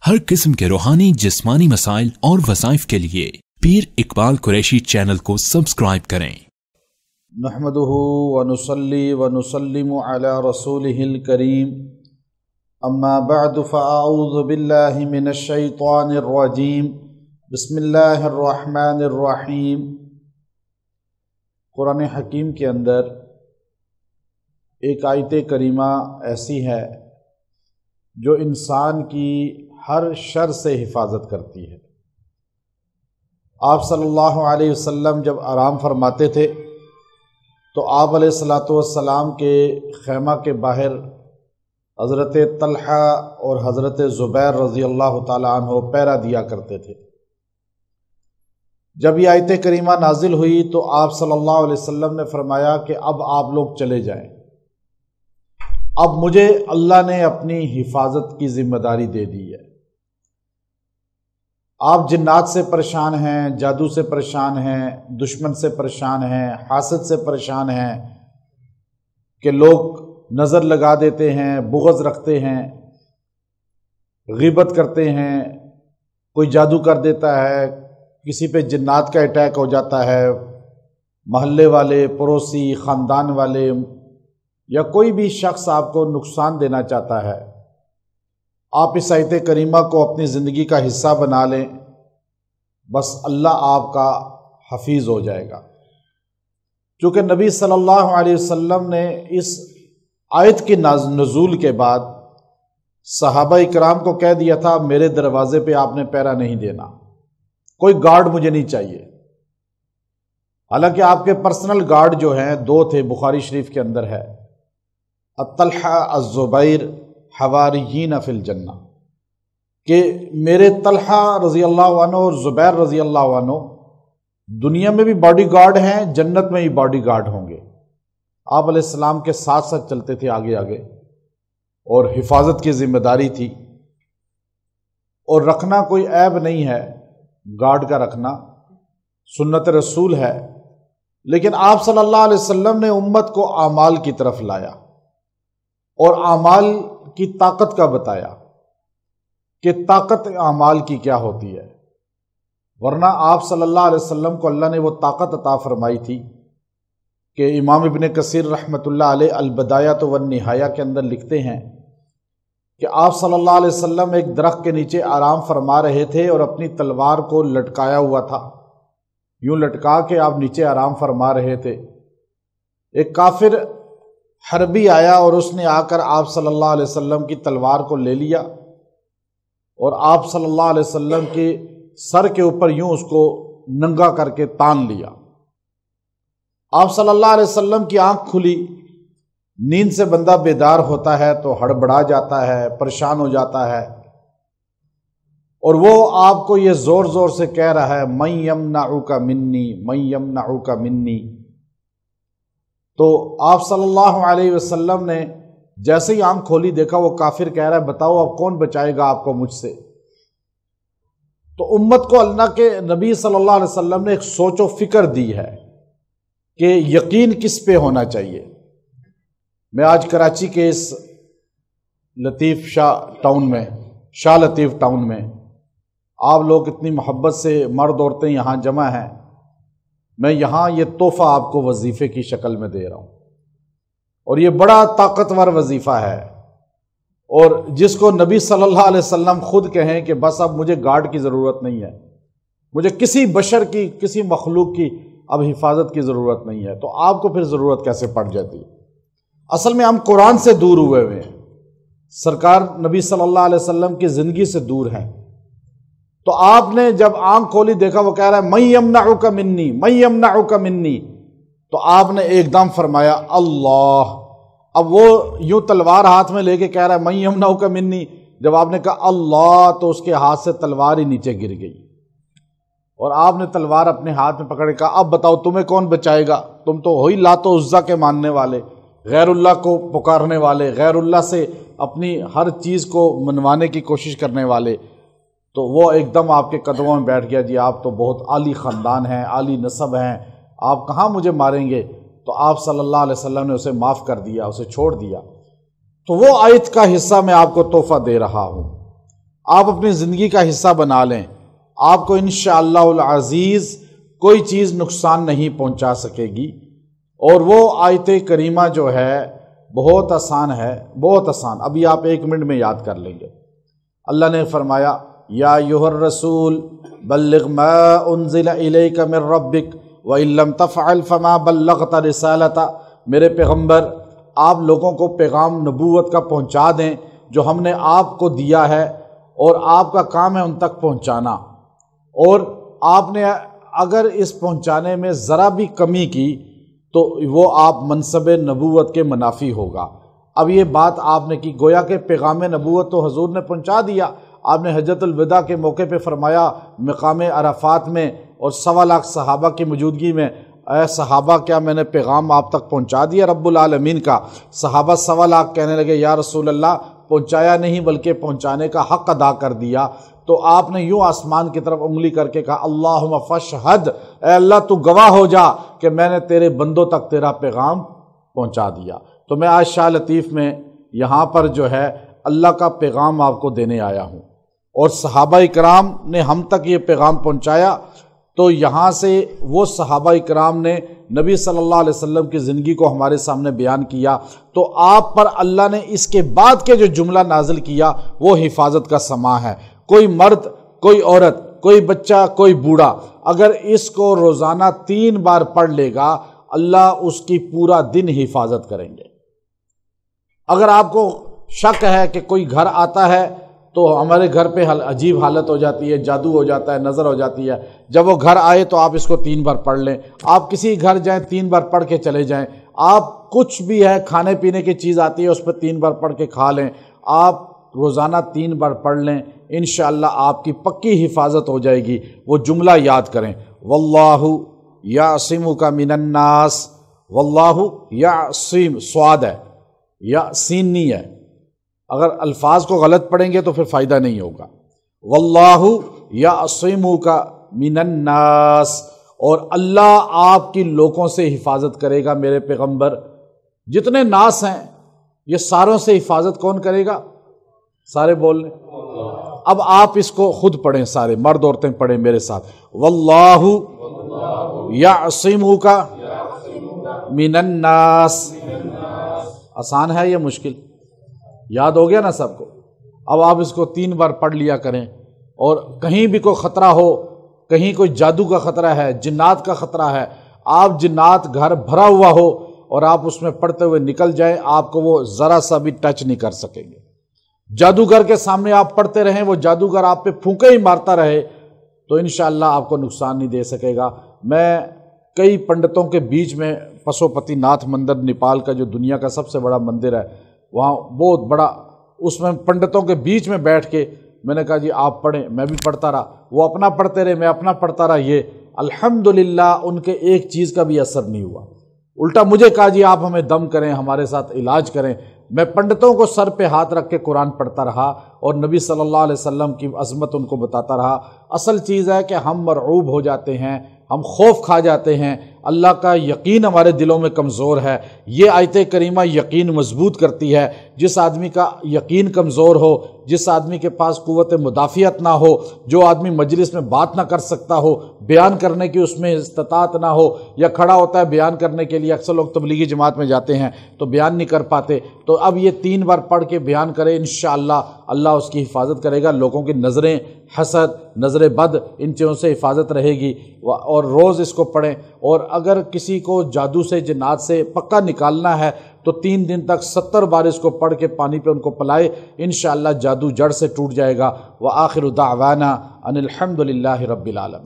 हर किस्म के रूहानी जिस्मानी मसाइल और वज़ाइफ के लिए पीर इकबाल कुरैशी चैनल को सब्सक्राइब करें। नहमदुहु व नुसल्ली व नुसल्लिमु अला रसूलिहिल करीम, अम्मा बअदु फ़अऊज़ु बिल्लाहि मिनश शैतानिर रजीम, बिस्मिल्लाहिर रहमानिर रहीम। कुरान हकीम के अंदर एक आयत करीमा ऐसी है जो इंसान की हर शर से हिफाजत करती है। आप सल्लल्लाहु अलैहि वसल्लम जब आराम फरमाते थे तो आप अलैहिस्सलातु वस्सलाम के खैमा के बाहर हज़रत तलहा और हज़रत ज़ुबैर रज़ी अल्लाह ताला अन्हो पहरा दिया करते थे। जब ये आयत करीमा नाजिल हुई तो आप सल्लल्लाहु अलैहि वसल्लम ने फरमाया कि अब आप लोग चले जाएं, अब मुझे अल्लाह ने अपनी हिफाजत की जिम्मेदारी दे दी है। आप जिन्नात से परेशान हैं, जादू से परेशान हैं, दुश्मन से परेशान हैं, हासद से परेशान हैं कि लोग नज़र लगा देते हैं, बुग़्ज़ रखते हैं, ग़ीबत करते हैं, कोई जादू कर देता है, किसी पे जिन्नात का अटैक हो जाता है, महल्ले वाले, पड़ोसी, ख़ानदान वाले या कोई भी शख्स आपको नुकसान देना चाहता है। आप इस आयत करीमा को अपनी ज़िंदगी का हिस्सा बना लें, बस अल्लाह आपका हफीज़ हो जाएगा। चूँकि नबी सल्लल्लाहु अलैहि वसल्लम ने इस आयत के नज़ूल के बाद सहाबा इकराम को कह दिया था, मेरे दरवाजे पे आपने पहरा नहीं देना, कोई गार्ड मुझे नहीं चाहिए। हालांकि आपके पर्सनल गार्ड जो हैं दो थे, बुखारी शरीफ के अंदर है, तलहा अज़्ज़ुबैर हवारियीन फिल जन्ना, कि मेरे तलहा रज़ी अल्लाह अन्हु और ज़ुबैर रज़ी अल्लाह अन्हु दुनिया में भी बॉडी गार्ड हैं, जन्नत में भी बॉडी गार्ड होंगे। आप अलैहिस्सलाम के साथ साथ चलते थे आगे आगे, और हिफाजत की जिम्मेदारी थी। और रखना कोई ऐब नहीं है, गार्ड का रखना सुन्नत रसूल है। लेकिन आप सल्लल्लाहु अलैहि वसल्लम ने उम्मत को आमाल की तरफ लाया और आमाल की ताकत का बताया कि ताकत आमाल की क्या होती है। वरना आप सल्लल्लाहु अलैहि वसल्लम को अल्लाह ने वो ताकत अता फरमाई थी कि इमाम इब्न कसीर रहमतुल्लाह अलैह अल-बदायत व निहाया के अंदर लिखते हैं कि आप सल्लल्लाहु अलैहि वसल्लम एक दरख्त के नीचे आराम फरमा रहे थे और अपनी तलवार को लटकाया हुआ था, यूं लटका के आप नीचे आराम फरमा रहे थे। एक काफिर हरबी आया और उसने आकर आप सल्लल्लाहु अलैहि वसल्लम की तलवार को ले लिया और आप सल्लल्लाहु अलैहि वसल्लम के सर के ऊपर यूं उसको नंगा करके तान लिया। आप सल्लल्लाहु अलैहि वसल्लम की आंख खुली। नींद से बंदा बेदार होता है तो हड़बड़ा जाता है, परेशान हो जाता है, और वो आपको ये जोर जोर से कह रहा है, मन यमनउका मिन्नी, मन यमनउका मिन्नी। तो आप सल्लल्लाहु अलैहि वसल्लम ने जैसे ही आंख खोली, देखा वो काफिर कह रहा है, बताओ अब कौन बचाएगा आपको मुझसे। तो उम्मत को अल्लाह के नबी सल्लल्लाहु अलैहि वसल्लम ने एक सोचो फिक्र दी है कि यकीन किस पे होना चाहिए। मैं आज कराची के इस लतीफ़ शाह टाउन में, शाह लतीफ़ टाउन में, आप लोग इतनी मोहब्बत से मर्द औरतें यहाँ जमा हैं, मैं यहाँ ये तोहफ़ा आपको वजीफ़े की शक्ल में दे रहा हूँ। और ये बड़ा ताकतवर वजीफ़ा है, और जिसको नबी सल्लल्लाहु अलैहि वसल्लम खुद कहें कि बस अब मुझे गार्ड की ज़रूरत नहीं है, मुझे किसी बशर की, किसी मखलूक की अब हिफाजत की ज़रूरत नहीं है, तो आपको फिर ज़रूरत कैसे पड़ जाती है। असल में हम कुरान से दूर हुए हुए हैं, सरकार नबी सल्लल्लाहु अलैहि वसल्लम की ज़िंदगी से दूर हैं। तो आपने जब आंख खोली, देखा वो कह रहा है, मन यमनउका मिन्नी, मन यमनउका मिन्नी, तो आपने एकदम फरमाया अल्लाह। अब वो यूं तलवार हाथ में लेके कह रहा है, मन यमनउका मिन्नी। जब आपने कहा अल्लाह, तो उसके हाथ से तलवार ही नीचे गिर गई और आपने तलवार अपने हाथ में पकड़ के कहा, अब बताओ तुम्हें कौन बचाएगा, तुम तो हो ही लातो उज़्ज़ा के मानने वाले, गैरुल्लाह को पुकारने वाले, गैरुल्लाह से अपनी हर चीज़ को मनवाने की कोशिश करने वाले। तो वो एकदम आपके कदमों में बैठ गया, जी आप तो बहुत आली ख़ानदान हैं, आली नस्ब हैं, आप कहाँ मुझे मारेंगे। तो आप सल्लल्लाहु अलैहि वसल्लम ने उसे माफ़ कर दिया, उसे छोड़ दिया। तो वो आयत का हिस्सा मैं आपको तोहफ़ा दे रहा हूँ। آپ اپنی زندگی کا حصہ بنا لیں، آپ کو انشاءاللہ العزیز کوئی چیز نقصان نہیں پہنچا سکے گی۔ اور وہ آیت کریمہ جو ہے بہت آسان ہے، بہت آسان، ابھی آپ 1 منٹ میں یاد کر لیں گے۔ اللہ نے فرمایا یا ایھا الرسول بلغ ما انزل الیک من ربک وان لم تفعل فما بلغت رسالتہ، میرے پیغمبر آپ لوگوں کو پیغام نبوت کا پہنچا دیں جو ہم نے آپ کو دیا ہے، اور آپ کا کام ہے ان تک پہنچانا، اور آپ نے اگر اس پہنچانے میں ذرا بھی کمی کی تو وہ آپ منصب نبوت کے منافی ہوگا۔ اب یہ بات آپ نے کی، گویا کہ پیغام نبوت تو حضور نے پہنچا دیا۔ آپ نے حجۃ الوداع کے موقع پہ فرمایا مقام عرفات میں اور 1.25 لاکھ صحابہ کی موجودگی میں، اے صحابہ کیا میں نے پیغام آپ تک پہنچا دیا رب العالمین کا؟ صحابہ 1.25 لاکھ کہنے لگے یا رسول اللہ پہنچایا نہیں بلکہ پہنچانے کا حق ادا کر دیا۔ تو آپ نے یوں آسمان کی طرف انگلی کر کے کہا اللہم فاشہد، اے اللہ تو گواہ ہو جا کہ میں نے تیرے بندوں تک تیرا پیغام پہنچا دیا۔ تو میں آج شاہ لطیف میں یہاں پر جو ہے اللہ کا پیغام آپ کو دینے آیا ہوں، اور صحابہ اکرام نے ہم تک یہ پیغام پہنچایا۔ تو یہاں سے وہ صحابہ اکرام نے نبی صلی اللہ علیہ وسلم کی زندگی کو ہمارے سامنے بیان کیا، تو آپ پر اللہ نے اس کے بعد کے جو جملہ نازل کیا وہ حفاظت کا سما ہے۔ کوئی مرد، کوئی عورت، کوئی بچہ، کوئی بوڑھا اگر اس کو روزانہ 3 بار پڑھ لے گا اللہ اس کی پورا دن حفاظت کریں گے۔ اگر آپ کو شک ہے کہ کوئی گھر آتا ہے تو ہمارے گھر پہ عجیب حالت ہو جاتی ہے، جادو ہو جاتا ہے، نظر ہو جاتی ہے، جب وہ گھر آئے تو آپ اس کو 3 بار پڑھ لیں۔ آپ کسی گھر جائیں 3 بار پڑھ کے چلے جائیں، آپ کچھ بھی ہے کھانے پینے کی چیز آتی ہے اس پہ 3 بار پڑھ کے کھا لیں، آپ روزانہ 3 بار پڑھ لیں، انشاءاللہ آپ کی پکی حفاظت ہو جائے گی۔ وہ جملہ یاد کریں واللہ یعصمک من الناس، واللہ یعصم، سواد ہے یا سین نہیں ہے، اگر الفاظ کو غلط پڑھیں گے تو پھر فائدہ نہیں ہوگا۔ واللہ یعصمک من الناس، اور اللہ آپ کی لوگوں سے حفاظت کرے گا میرے پیغمبر۔ جتنے ناس ہیں یہ ساروں سے حفاظت کون کرے گا؟ سارے بول لیں۔ اب آپ اس کو خود پڑھیں، سارے مرد عورتیں پڑھیں میرے ساتھ، واللہ یعصمک من الناس۔ آسان ہے یا مشکل؟ یاد ہو گیا نا سب کو؟ اب آپ اس کو 3 بار پڑھ لیا کریں، اور کہیں بھی کوئی خطرہ ہو، کہیں کوئی جادو کا خطرہ ہے، جنات کا خطرہ ہے، آپ جنات گھر بھرا ہوا ہو اور آپ اس میں پڑھتے ہوئے نکل جائیں، آپ کو وہ ذرا سا بھی ٹچ نہیں کر سکیں گے۔ جادوگر کے سامنے آپ پڑھتے رہیں، وہ جادوگر آپ پہ پھونکے ہی مارتا رہے تو انشاءاللہ آپ کو نقصان نہیں دے سکے گا۔ میں کئی پنڈتوں کے بیچ میں پشوپتی ناتھ مندر نیپال کا جو دنیا کا سب سے بڑا مندر ہے، وہاں بہت بڑا، اس میں پنڈتوں کے بیچ میں بیٹھ کے میں نے کہا جی آپ پڑھیں، میں بھی پڑھتا رہا، وہ اپنا پڑھتے رہے، میں اپنا پڑھتا رہا، یہ الحمدللہ ان کے ایک چیز کا بھی اثر نہیں ہوا، الٹا مجھے کہا جی آپ ہمیں دم کریں، ہمارے ساتھ علاج کریں۔ میں پنڈتوں کو سر پہ ہاتھ رکھ کے قرآن پڑھتا رہا اور نبی صلی اللہ علیہ وسلم کی عظمت ان کو بتاتا رہا۔ اصل چیز ہے کہ ہم مرعوب ہو جاتے ہیں، ہم خوف کھا جاتے ہیں، اللہ کا یقین ہمارے دلوں میں کمزور ہے۔ یہ آیت کریمہ یقین مضبوط کرتی ہے۔ جس آدمی کا یقین کمزور ہو، جس آدمی کے پاس قوت مدافعت نہ ہو، جو آدمی مجلس میں بات نہ کر سکتا ہو، بیان کرنے کی اس میں استطاعت نہ ہو، یا کھڑا ہوتا ہے بیان کرنے کے لیے، اکثر لوگ تبلیغی جماعت میں جاتے ہیں تو بیان نہیں کر پاتے، تو اب یہ 3 بار پڑھ کے بیان کرے، انشاءاللہ اللہ اس کی حفاظت کرے گا۔ لوگوں کی نظریں، حسد، نظر بد، ان چیزوں سے حفاظت رہے گی، اور روز اس کو پڑھیں۔ اور اگر کسی کو جادو سے، جنات سے پکا نکالنا ہے تو 3 دن تک 70 بار اس کو پڑھ کے پانی پہ ان کو پلائے، انشاءاللہ جادو جڑ سے ٹوٹ جائے گا۔ وآخر دعوانا ان الحمد للہ رب العالمین۔